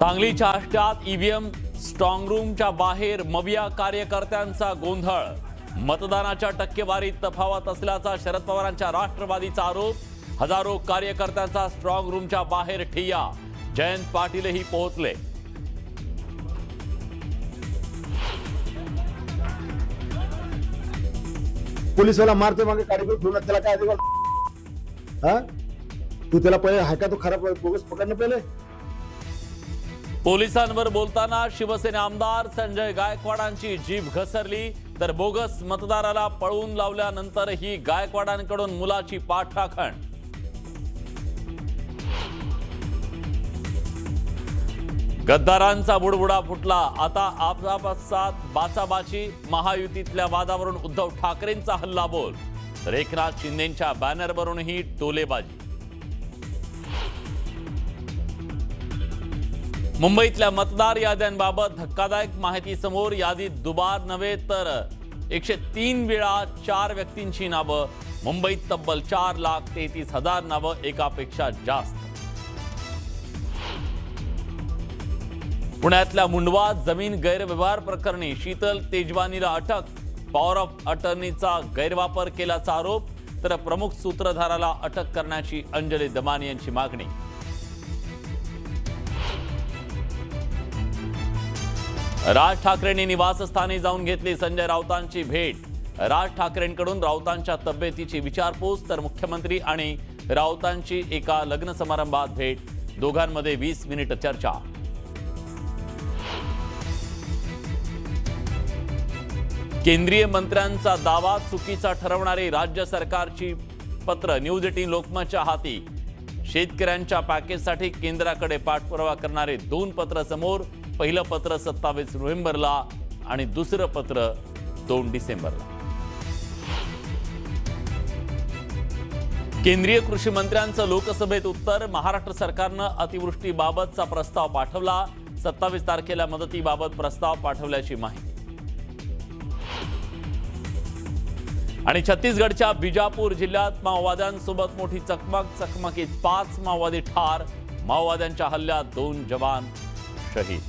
सांगलीच्या आष्ट्यात EVM strong रूमच्या बाहेर मविया कार्यकर्त्यांचा गोंधळ। मतदानाच्या टक्केवारीत तफावत असल्याचा शरद पवारांच्या राष्ट्रवादीचा आरोप। हजारो कार्यकर्त्यांचा स्ट्रॉंग रूमच्या बाहेर ठिय्या। जयंत पाटीलही पोहोचले। पोलिसवाला मारते मागे कार्यक्रम ठेवून त्याला काय अधिकार? हा तू त्याला पहिले हाय का तो खराब बोगस पकडणं पहिले। पोलिसांवर बोलताना शिवसेना आमदार संजय गायकवाडांची जीभ घसरली, तर बोगस मतदाराला पळवून लावल्यानंतरही गायकवाडांकडून मुलाची पाठराखण। गद्दारांचा बुडबुडा फुटला। आता आपसात बाचाबाची। महायुतीतल्या वादावरून उद्धव ठाकरेंचा हल्लाबोल, तर एकनाथ शिंदेंच्या बॅनरवरूनही टोलेबाजी। मुंबईतल्या मतदार याद्यांबाबत धक्कादायक माहिती समोर। यादीत दुबार नव्हे तर 103 वेळा 4 व्यक्तींची नावं। मुंबईत तब्बल 4,33,000 नावं, एकापेक्षा जास्त। पुण्यातल्या मुंडवा जमीन गैरव्यवहार प्रकरणी शीतल तेजवानीला अटक। पॉवर ऑफ अटर्नीचा गैरवापर केल्याचा आरोप, तर प्रमुख सूत्रधाराला अटक करण्याची अंजली दमानी यांची मागणी। राज ठाकरेंनी निवासस्थानी जाऊन घेतली संजय राऊतांची भेट। राज ठाकरेंकडून राऊतांच्या तब्येतीची विचारपूस, तर मुख्यमंत्री आणि राऊतांची एका लग्न समारंभात भेट। दोघांमध्ये 20 मिनिट चर्चा। केंद्रीय मंत्र्यांचा दावा चुकीचा ठरवणारी राज्य सरकारची पत्र न्यूज 18 लोकमतच्या हाती। शेतकऱ्यांच्या पॅकेजसाठी केंद्राकडे पाठपुरावा करणारे 2 पत्र समोर। पहिलं पत्र 27 नोव्हेंबरला आणि दुसरं पत्र 2 डिसेंबरला। केंद्रीय कृषी मंत्र्यांचं लोकसभेत उत्तर। महाराष्ट्र सरकारनं अतिवृष्टीबाबतचा प्रस्ताव पाठवला। 27 तारखेला मदतीबाबत प्रस्ताव पाठवल्याची माहिती। आणि छत्तीसगडच्या बिजापूर जिल्ह्यात माओवाद्यांसोबत मोठी चकमकीत 5 माओवादी ठार। माओवाद्यांच्या हल्ल्यात 2 जवान शहीद।